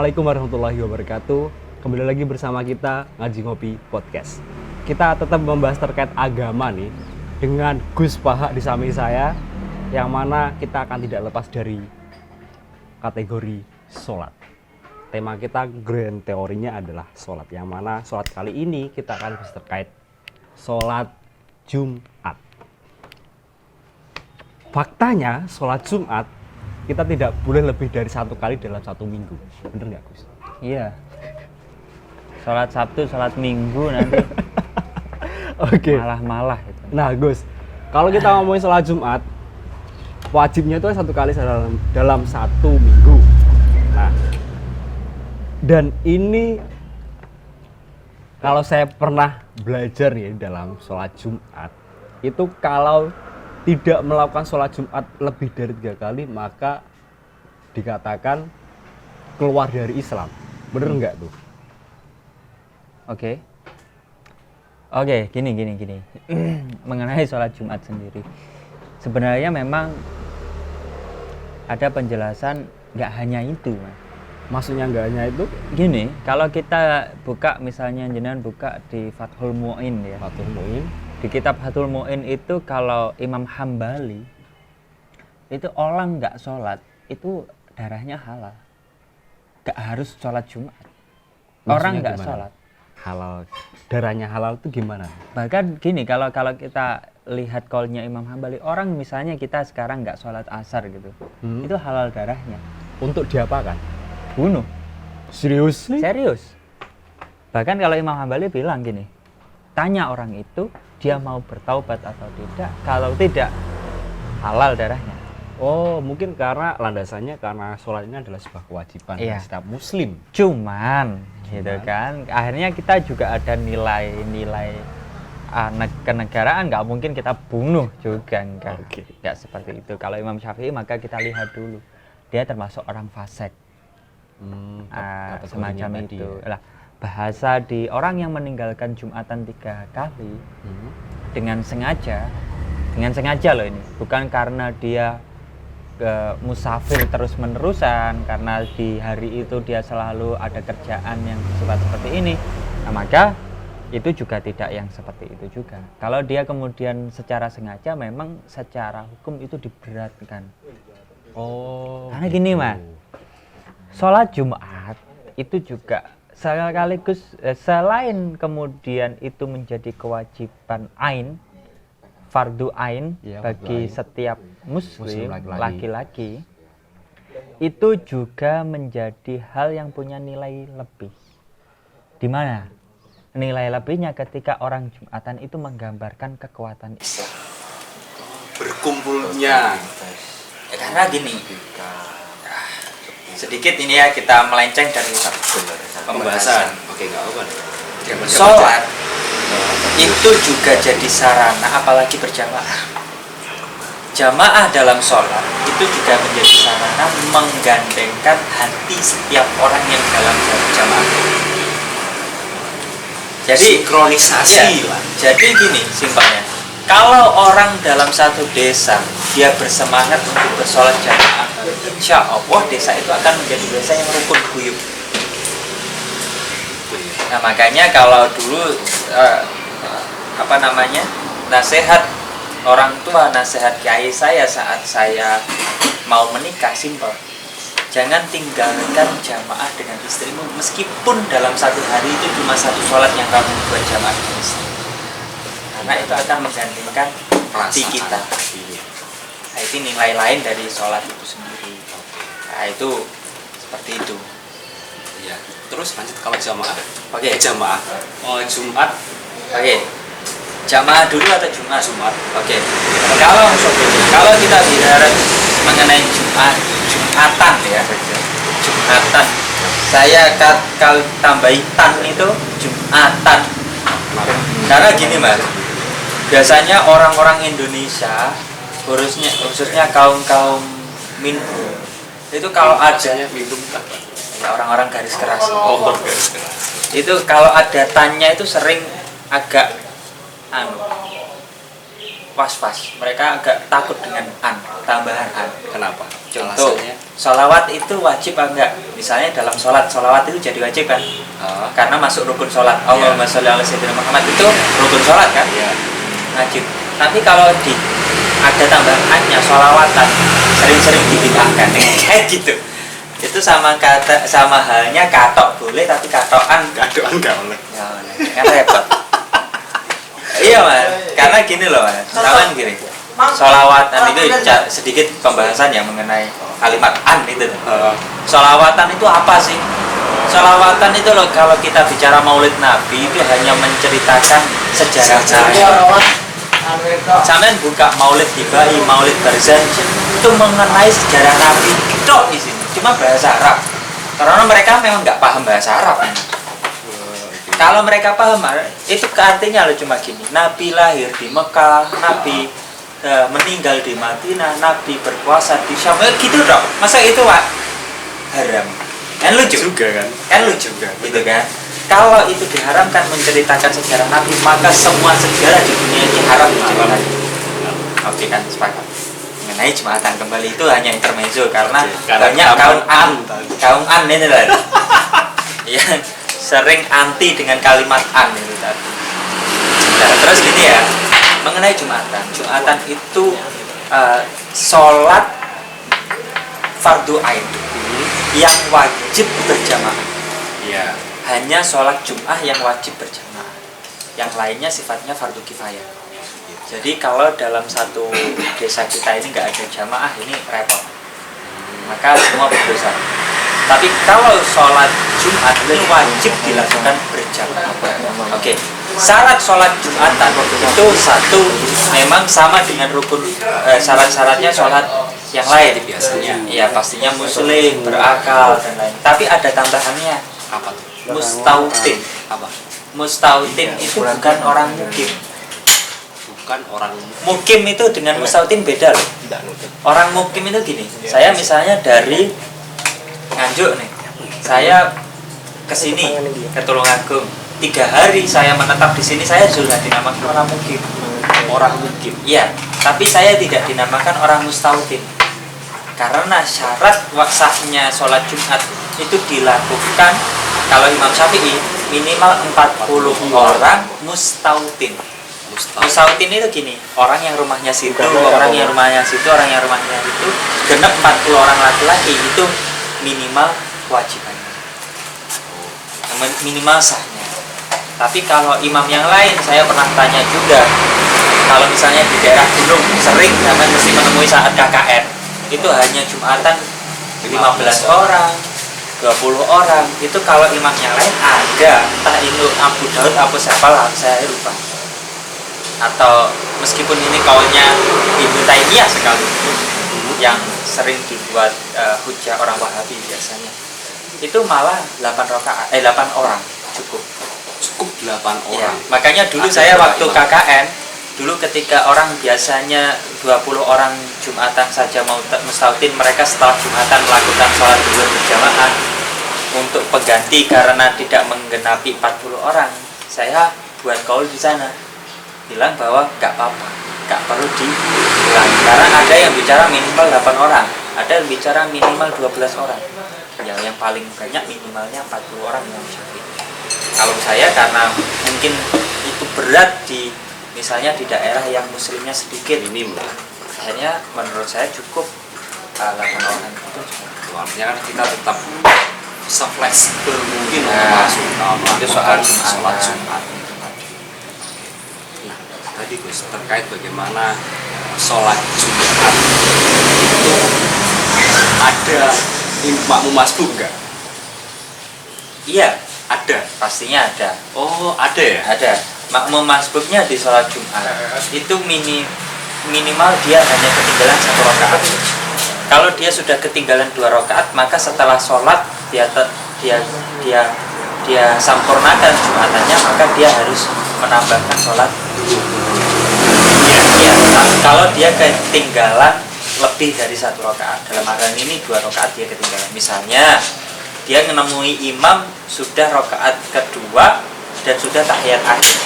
Assalamualaikum warahmatullahi wabarakatuh. Kembali lagi bersama kita Ngaji Ngopi Podcast. Kita tetap membahas terkait agama nih dengan Gus Paha di samping saya, yang mana kita akan tidak lepas dari kategori sholat. Tema kita grand teorinya adalah sholat, yang mana sholat kali ini kita akan bahas terkait sholat Jumat. Faktanya sholat Jumat kita tidak boleh lebih dari 1 kali dalam 1 minggu. Bener nggak, Gus? Iya. Sholat Sabtu, sholat Minggu nanti Oke. malah gitu. Nah, Gus, kalau kita ngomongin sholat Jumat, wajibnya itu 1 kali dalam 1 minggu. Nah, dan ini kalau saya pernah belajar nih dalam sholat Jumat, itu kalau tidak melakukan sholat Jumat lebih dari 3 kali, maka dikatakan keluar dari Islam. Bener nggak tuh? Oke, gini. Mengenai sholat Jumat sendiri, sebenarnya memang ada penjelasan, nggak hanya itu, Mas. Maksudnya nggak hanya itu? Gini, kalau kita buka, misalnya jenengan buka di Fathul Mu'in ya. Fathul Mu'in. Di kitab Fathul Mu'in itu, kalau Imam Hambali itu orang nggak sholat itu darahnya halal, nggak harus sholat Jumat. Orang nggak sholat halal, darahnya halal itu gimana? Bahkan gini, kalau kita lihat kaulnya Imam Hambali, orang misalnya kita sekarang nggak sholat asar gitu, itu halal darahnya. Untuk diapakan? Bunuh. Serius? Bahkan kalau Imam Hambali bilang gini, tanya orang itu dia mau bertaubat atau tidak, kalau tidak halal darahnya. Oh, mungkin karena landasannya karena sholat ini adalah sebuah kewajiban bagi setiap muslim. Cuman gitu kan, akhirnya kita juga ada nilai-nilai kenegaraan, nggak mungkin kita bunuh juga, nggak seperti itu. Kalau Imam Syafi'i maka kita lihat dulu dia termasuk orang fasik, semacam itu lah. Bahasa di orang yang meninggalkan Jumatan 3 kali dengan sengaja loh, ini bukan karena dia musafir terus-menerusan, karena di hari itu dia selalu ada kerjaan yang sifat seperti ini, nah, maka itu juga tidak yang seperti itu juga. Kalau dia kemudian secara sengaja, memang secara hukum itu diberatkan. Karena gini, Mas, sholat Jumat itu juga sekaligus selain kemudian itu menjadi kewajiban ain, fardu ain bagi setiap muslim laki-laki, itu juga menjadi hal yang punya nilai lebih. Di mana nilai lebihnya? Ketika orang Jumatan itu menggambarkan kekuatan Islam, berkumpulnya. Karena gini, sedikit ini ya, kita melenceng dari pembahasan. Oke, nggak apa-apa. Sholat itu juga jadi sarana, apalagi berjamaah. Jamaah dalam sholat itu juga menjadi sarana menggandengkan hati setiap orang yang dalam jamaah. Jadi sinkronisasi lah. Jadi gini simpelnya, kalau orang dalam satu desa dia bersemangat untuk bersolat jamaah, insya Allah desa itu akan menjadi desa yang rukun guyup. Nah, makanya kalau dulu nasihat orang tua, nasihat kiai saya saat saya mau menikah, simpel, jangan tinggalkan jamaah dengan istrimu meskipun dalam 1 hari itu cuma 1 sholat yang kamu buat jamaah dengan istri, karena itu akan menggandengkan hati kita. Nah, itu nilai lain dari sholat itu sendiri. Nah, itu seperti itu ya. Terus lanjut kalau jamaah. Jamaah. Jumat. Jamaah dulu atau Jumat? Oke. Kalau kita bicara mengenai Jumatan ya. Jumatan. Saya kalau tambahin tan itu Jumatan. Karena gini, Mas. Biasanya orang-orang Indonesia, khususnya kaum minum, itu kalau ada minum orang-orang garis keras. Itu kalau ada tanya itu sering agak was-was, mereka agak takut dengan tambahan Kenapa? Contoh, Alasannya? sholawat itu wajib apa enggak? Misalnya dalam sholat, sholawat itu jadi wajib kan? Karena masuk rukun sholat. Allahumma sholli ala sayyidina Muhammad itu rukun sholat kan? Iya. Wajib. Tapi kalau ada tambahannya, sholawatan sering-sering dibid'ahkan kayak gitu. Itu sama halnya katok boleh tapi katokan Nggak boleh. ya kan repot. Iya mas, karena gini loh mas, misalkan gini, sholawatan itu sedikit pembahasan yang mengenai kalimat an itu. Sholawatan itu apa sih? Sholawatan itu loh, kalau kita bicara maulid Nabi itu hanya menceritakan sejarah Nabi. Sampai buka maulid Hibai, maulid Barzan itu mengenai sejarah Nabi tok di sini. Cuma bahasa Arab, karena mereka memang nggak paham bahasa Arab. Kalau mereka paham, itu artinya loh cuma gini: Nabi lahir di Mekah, Nabi meninggal di Madinah, Nabi berpuasa di Syam, gitu dong. Masa itu Pak haram? Kan lucu Juga kan? Kan lucu gitu kan? Kalau itu diharamkan menceritakan sejarah Nabi, maka semua sejarah di dunia ini haram diceritakan. Oke kan, sepakat. Mengenai Jumatan kembali itu hanya intermezzo karena banyak kaum an ini lah. Yang sering anti dengan kalimat an itu tadi. Nah, terus gini ya, mengenai Jumatan itu sholat fardu ain yang wajib berjamaah. Iya. Hanya sholat Jum'ah yang wajib berjamaah, yang lainnya sifatnya fardu kifayah. Jadi kalau dalam satu desa kita ini nggak ada jamaah, ini repot, maka semua berdosa. Tapi kalau sholat Jumat itu wajib dilakukan berjamaah. Oke, syarat sholat Jumatan itu satu, memang sama dengan rukun syarat-syaratnya sholat yang lain Biasanya. Iya, pastinya muslim, berakal dan lain. Tapi ada tambahannya. Apa tuh? Mustautin. Apa? Mustautin itu bukan orang mukim. Bukan orang Mukim itu dengan mustautin beda loh. tidak nutut. Orang mukim itu gini, saya misalnya dari Nganjuk nih, saya ke sini ke Tulungagung, 3 hari saya menetap di sini, saya sudah dinamakan orang mukim. Orang mukim. Iya, tapi saya tidak dinamakan orang mustautin. Karena syarat sahnya sholat Jumat itu dilakukan kalau Imam Syafi'i minimal 40 orang mustautin. Mustautin itu gini, orang yang rumahnya situ, orang yang rumahnya situ, orang yang rumahnya itu, genep 40 orang laki-laki itu minimal kewajibannya, minimal sahnya. Tapi kalau imam yang lain, saya pernah tanya juga, kalau misalnya di daerah gunung sering sampai mesti menemui saat KKN itu hanya Jumatan 15 orang, 20 orang. Itu kalau imam yang lain ada, entah itu Abu Daud, Abu siapa lah, saya lupa. Atau meskipun ini kaulnya Ibnu Taimiyah sekalipun, yang sering dibuat hujah orang Wahabi biasanya, itu malah 8 orang cukup 8 orang. ya, makanya dulu Ada saya berapa waktu imam? KKN dulu, ketika orang biasanya 20 orang Jumatan saja mau mustautin, mereka setelah Jumatan melakukan sholat zuhur berjamaah untuk pengganti karena tidak menggenapi 40 orang. Saya buat kaul di sana, bilang bahwa nggak apa-apa, nggak perlu diulangi, karena ada yang bicara minimal 8 orang, ada yang bicara minimal 12 orang, yang paling banyak minimalnya 40 orang yang Syafi'i. Kalau saya karena mungkin itu berat di misalnya di daerah yang muslimnya sedikit, Minim lah. akhirnya menurut saya cukup 8 orang itu. Artinya kan kita tetap se-fleksibel mungkin Nah, masuk itu soal sholat Jumat. Jumat. Nah, tadi Gus terkait bagaimana sholat Jumat itu ada makmum masbuk enggak? Iya, Ada. pastinya ada. Oh, ada ya? Ada. Makmum masbuknya di sholat Jumat itu minimal dia hanya ketinggalan 1 rakaat. Kalau dia sudah ketinggalan 2 rakaat, maka setelah sholat dia sampurnakan Jumatannya, maka dia harus menambahkan sholat. Iya. Kalau dia ketinggalan lebih dari 1 rakaat, dalam hal ini 2 rakaat dia ketinggalan. Misalnya dia menemui imam sudah rakaat kedua dan sudah tahiyat akhir,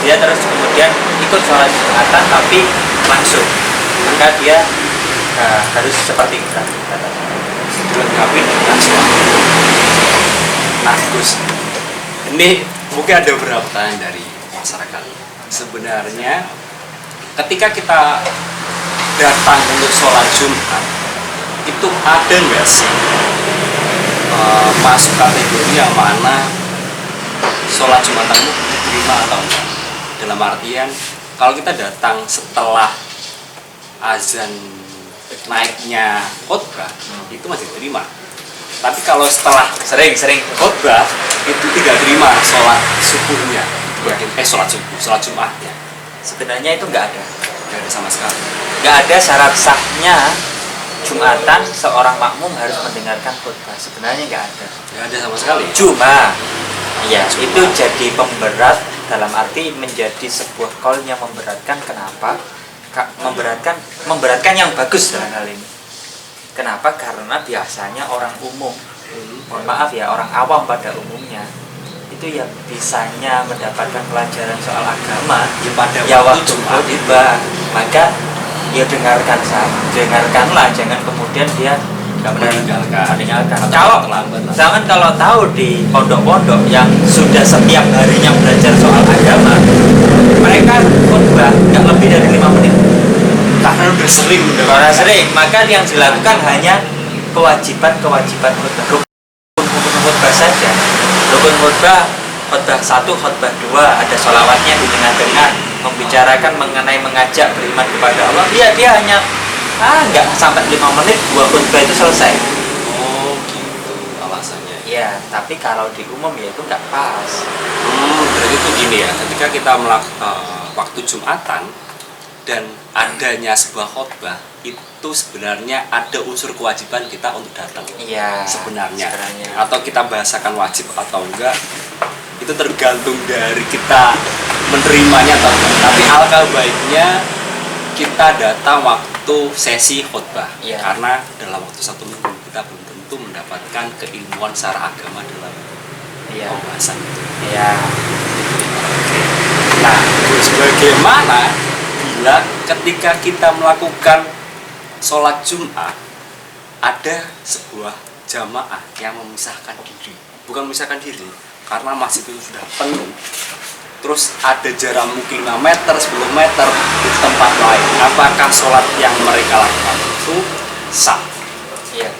dia terus kemudian ikut sholat Jumatan tapi langsung, maka dia harus seperti itu dilengkapi dengan sholat. Nah Gus, ini mungkin ada beberapa pertanyaan dari masyarakat. Sebenarnya ketika kita datang untuk sholat Jumat, itu ada nggak sih masuk kategori yang mana sholat Jumatanmu diterima atau enggak? Dalam artian kalau kita datang setelah azan naiknya khotbah itu masih diterima, tapi kalau setelah sering khotbah itu tidak terima sholat subuhnya, sholat Jumatnya. sebenarnya itu nggak ada Sama sekali. nggak ada syarat sahnya Jumatan seorang makmum harus mendengarkan khutbah, sebenarnya nggak ada Sama sekali. cuma ya itu jadi pemberat, dalam arti menjadi sebuah call yang memberatkan. Kenapa? Memberatkan yang bagus dalam hal ini. Kenapa? Karena biasanya orang umum, mohon maaf ya, orang awam pada umumnya itu yang bisanya mendapatkan pelajaran soal agama pada ya waktu waktu Jumat khutbah, maka ya dengarkanlah, jangan kemudian dia nggak meninggalkan. Kalau tahu di pondok-pondok yang sudah setiap harinya belajar soal agama, mereka khutbah nggak lebih dari 5 menit. karena udah sering Maka yang dilakukan hanya kewajiban khutbah, rukun khutbah saja. Rukun khutbah 1, khutbah 2, ada sholawatnya di tengah-tengah, membicarakan mengenai mengajak beriman kepada Allah. Dia hanya nggak sampai 5 menit 2 khutbah itu selesai. Oh gitu alasannya. Ya, tapi kalau di umum ya itu nggak pas. Berarti itu gini ya, ketika kita waktu Jumatan dan adanya sebuah khotbah, itu sebenarnya ada unsur kewajiban kita untuk datang. Iya. Sebenarnya. Atau kita bahasakan wajib atau enggak, itu tergantung dari kita menerimanya atau enggak. Tapi alangkah baiknya kita datang waktu sesi khotbah. Iya. Karena dalam waktu 1 minggu kita belum tentu mendapatkan keilmuan secara agama dalam pembahasan itu. Iya. Nah, terus bagaimana bila ketika kita melakukan sholat Jumat ada sebuah jamaah yang memisahkan diri, bukan memisahkan diri karena masjid itu sudah penuh, terus ada jarak mungkin 5 meter, 10 meter di tempat lain, apakah sholat yang mereka lakukan itu sah? Iya.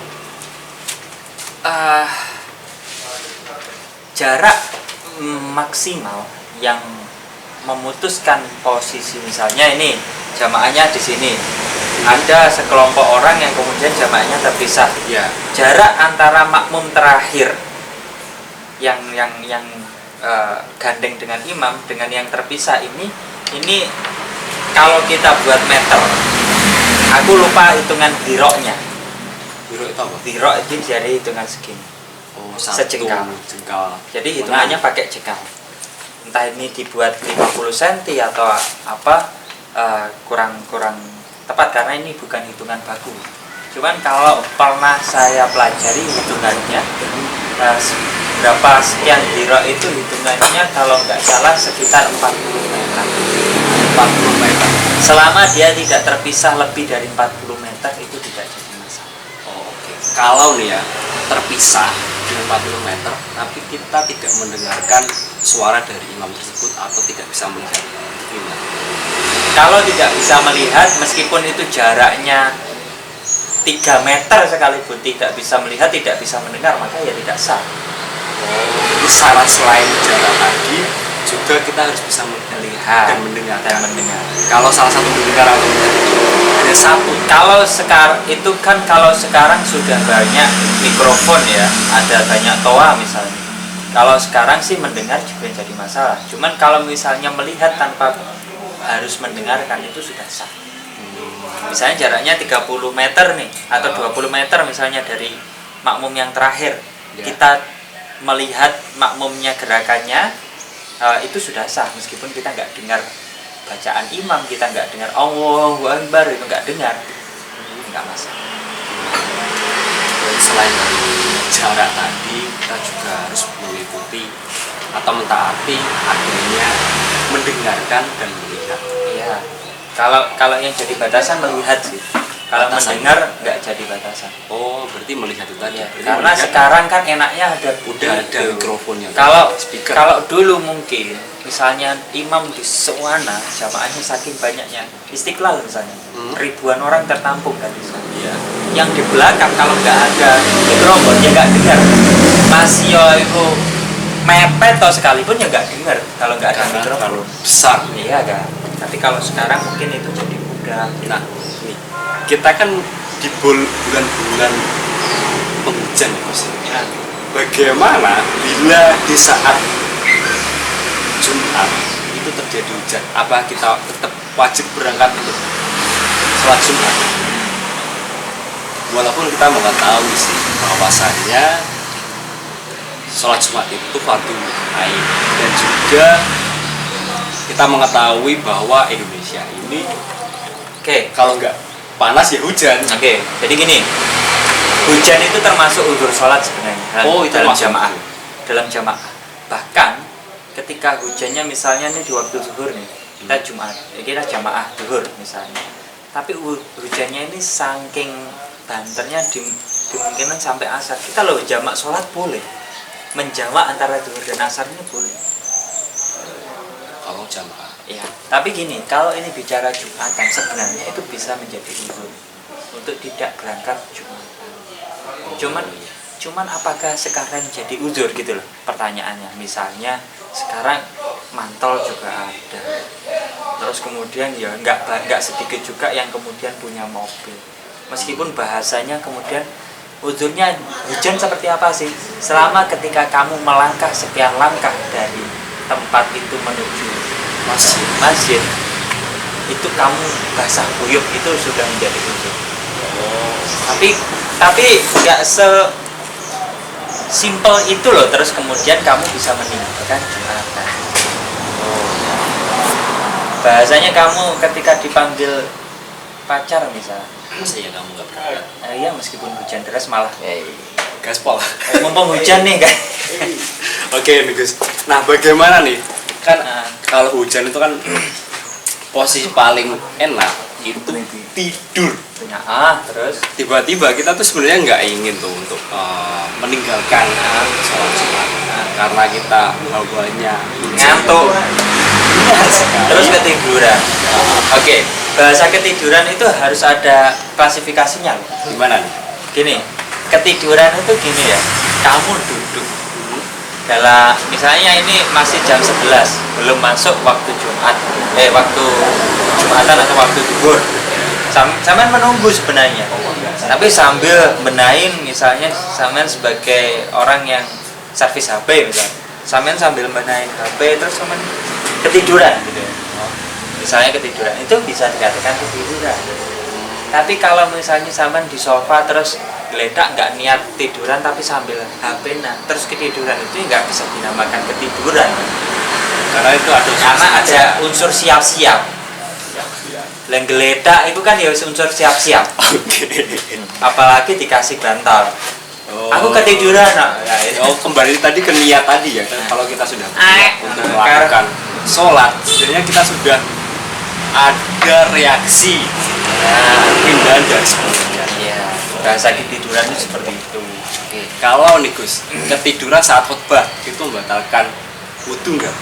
Jarak maksimal yang memutuskan posisi, misalnya ini jamaahnya di sini, ada sekelompok orang yang kemudian jamaahnya terpisah. Ya. Jarak antara makmum terakhir yang gandeng dengan imam dengan yang terpisah ini kalau kita buat meter, aku lupa hitungan diroknya. Dirok itu apa? Dirok itu jadi hitungan segini. Oh, Sejengkal. Jengkal. Jadi hitungannya pakai jengkal. Entah ini dibuat 50 cm atau apa, kurang tepat karena ini bukan hitungan baku. Cuman kalau pernah saya pelajari hitungannya, berapa sekian dirok itu hitungannya kalau nggak salah sekitar 40 meter. 40 meter. Selama dia tidak terpisah lebih dari 40 meter itu tidak jadi masalah. Oh, oke. Kalau nih ya terpisah dengan 40 meter, tapi kita tidak mendengarkan suara dari imam tersebut atau tidak bisa melihat imam. Kalau tidak bisa melihat, meskipun itu jaraknya 3 meter sekalipun tidak bisa melihat, tidak bisa mendengar, maka ya tidak sah. Jadi syarat selain jarak tadi juga kita harus bisa melihat dan mendengar. Kalau salah satu mendengar atau melihat itu ada satu. Kalau sekarang sudah banyak mikrofon ya, ada banyak toa misalnya. Kalau sekarang sih mendengar juga jadi masalah. Cuman kalau misalnya melihat tanpa harus mendengarkan itu sudah sah. Misalnya jaraknya 30 meter nih atau 20 meter misalnya dari makmum yang terakhir, kita melihat makmumnya gerakannya, itu sudah sah meskipun kita nggak dengar bacaan imam, kita nggak dengar Allahu Akbar, itu nggak dengar, nggak masalah. Dan selain dari jarak tadi, kita juga harus mengikuti atau mentaati adanya mendengarkan dan melihat. Iya. Kalau yang jadi batasan melihat sih. Kalau Batasan. mendengar nggak jadi batasan. Oh, berarti melihat itu tadi. Iya. Berarti Karena melihat sekarang kan enaknya ada udah ada video. mikrofonnya. Kalau speaker. kalau dulu mungkin misalnya imam di sewana jamaahnya saking banyaknya Istiqlal misalnya ribuan orang tertampung kan di sana. Iya. Yang di belakang kalau nggak ada mikrofon ya nggak dengar. Masih yo itu mepet atau sekalipun ya nggak dengar kalau nggak ada Karena mikrofon. terlalu besar. Iya kan. Tapi kalau sekarang mungkin itu jadi mudah. Nah, nih kita kan di bulan-bulan penghujan ya Mas. Ya. Bagaimana bila di saat Jumat itu terjadi hujan? Apa kita tetap wajib berangkat untuk sholat Jumat? Walaupun kita mengetahui sih bahwasannya sholat Jumat itu fardu ain, dan juga kita mengetahui bahwa Indonesia ini Oke. kalau nggak panas ya hujan. Oke. Jadi gini. Hujan itu termasuk uzur sholat sebenarnya. Oh, itu dalam termasuk jamaah. uzur. Dalam jamaah. Bahkan ketika hujannya misalnya ini di waktu zuhur nih, kita Jumat, kita jamaah zuhur misalnya. Tapi hujannya ini saking banternya dimungkinkan sampai asar. Kita loh jamak sholat boleh. Menjamak antara zuhur dan asar ini boleh. Kalau jamaah. Ya, tapi gini, kalau ini bicara Jumatan sebenarnya itu bisa menjadi uzur untuk tidak berangkat Jumatan. Cuman apakah sekarang jadi uzur gitu loh pertanyaannya. Misalnya sekarang mantol juga ada. Terus kemudian ya nggak sedikit juga yang kemudian punya mobil. Meskipun bahasanya kemudian uzurnya hujan seperti apa sih? Selama ketika kamu melangkah sekian langkah dari tempat itu menuju masjid itu kamu basah kuyup itu sudah menjadi uzur. Tapi nggak simple itu loh. Terus kemudian kamu bisa meninggalkan Jumatan. Bahasanya kamu ketika dipanggil pacar misalnya, Masa ya kamu nggak berangkat? iya meskipun hujan deras malah Gaspol. mumpung hujan nih kan. Oke nih Gus. Nah bagaimana nih? Kan Nah. kalau hujan itu kan posisi paling enak itu tidur. Terus Tiba-tiba kita tuh sebenarnya nggak ingin tuh untuk meninggalkan sholat Jumat karena kita hawanya ngantuk. Terus ketiduran. Oke, bahasa ketiduran itu harus ada klasifikasinya loh. gimana nih? Gini, ketiduran itu gini ya. Kamu duduk dalam misalnya ini masih jam 11, belum masuk waktu Jumat. Waktu Jumatan atau waktu zuhur. Sampean menunggu sebenarnya. Tapi sambil benain misalnya sampean sebagai orang yang servis HP misalnya. Sampean sambil benain HP terus sampean ketiduran gitu ya. Misalnya ketiduran itu bisa dikatakan ketiduran. Tapi kalau misalnya sampean di sofa terus geledak nggak niat tiduran tapi sambil HP terus ketiduran itu nggak bisa dinamakan ketiduran. Karena itu Ada unsur siap-siap. Yang geledak itu kan ya unsur siap-siap. Oke. Apalagi dikasih bantal. Oh. Aku ketiduran. Ya, itu. Oh, kembali tadi ke niat tadi ya. Kan kalau kita sudah berniat untuk Nah, melakukan sholat, sebenarnya kita sudah ada reaksi pindahan dari sebelumnya. Iya, bahasa ketiduran itu seperti itu. Kalau nih Gus, ketiduran saat khutbah itu membatalkan wudhu nggak?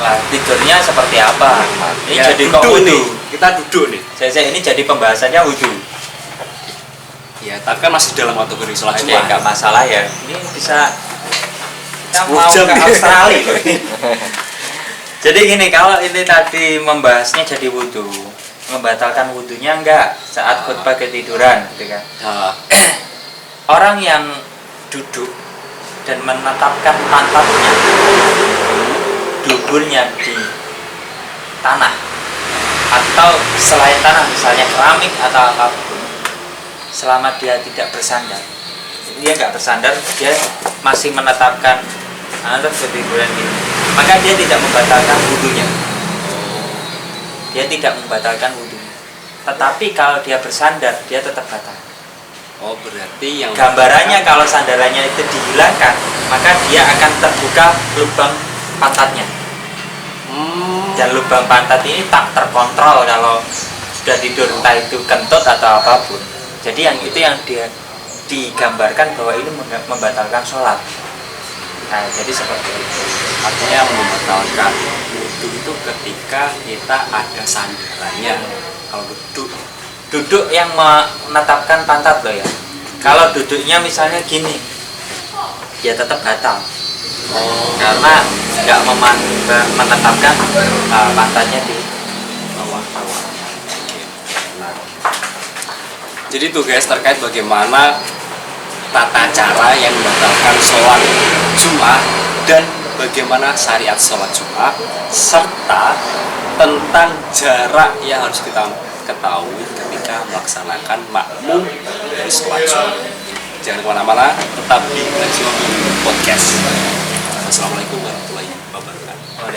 Lah, tidurnya seperti apa? Ini Ya, jadi kok duduk wudu. nih. Kita duduk nih. Saya ini jadi pembahasannya wudu. Ya, tapi kan masih dalam kategori sholat Oke, Jumat. nggak masalah ya. Ini bisa kita 10 mau jam ke nih. Australia loh ini. Jadi gini, kalau ini tadi membahasnya jadi wudu, membatalkan wudunya enggak saat khutbah ketiduran, gitu kan? Nah, Orang yang duduk dan menetapkan pantatnya, duburnya di tanah atau selain tanah, misalnya keramik atau apapun, selama dia tidak bersandar, jadi dia nggak bersandar, dia masih menetapkan terus ketiduran ini, maka dia tidak membatalkan wudhunya. Dia tidak membatalkan wudhunya. Tetapi kalau dia bersandar, dia tetap batal. oh berarti yang Gambarannya kalau sandarannya itu dihilangkan, maka dia akan terbuka lubang pantatnya. Dan lubang pantat ini tak terkontrol kalau sudah tidur, entah itu kentut atau apapun. Jadi yang itu yang dia digambarkan bahwa ini membatalkan sholat. Nah, jadi seperti itu. Artinya membatalkan wudhu itu ketika kita ada sandarannya. Kalau Duduk yang menetapkan pantat loh ya. Kalau duduknya misalnya gini, ya tetap batal. Karena nggak menetapkan pantatnya di bawah. Nah, jadi tuh guys, terkait bagaimana tata cara yang membatalkan sholat Jumat dan bagaimana syariat sholat Jumat, serta tentang jarak yang harus kita ketahui ketika melaksanakan makmum dari sholat Jumat. Jangan kemana-mana, tetap di Najwa Podcast. Wassalamualaikum warahmatullahi wabarakatuh.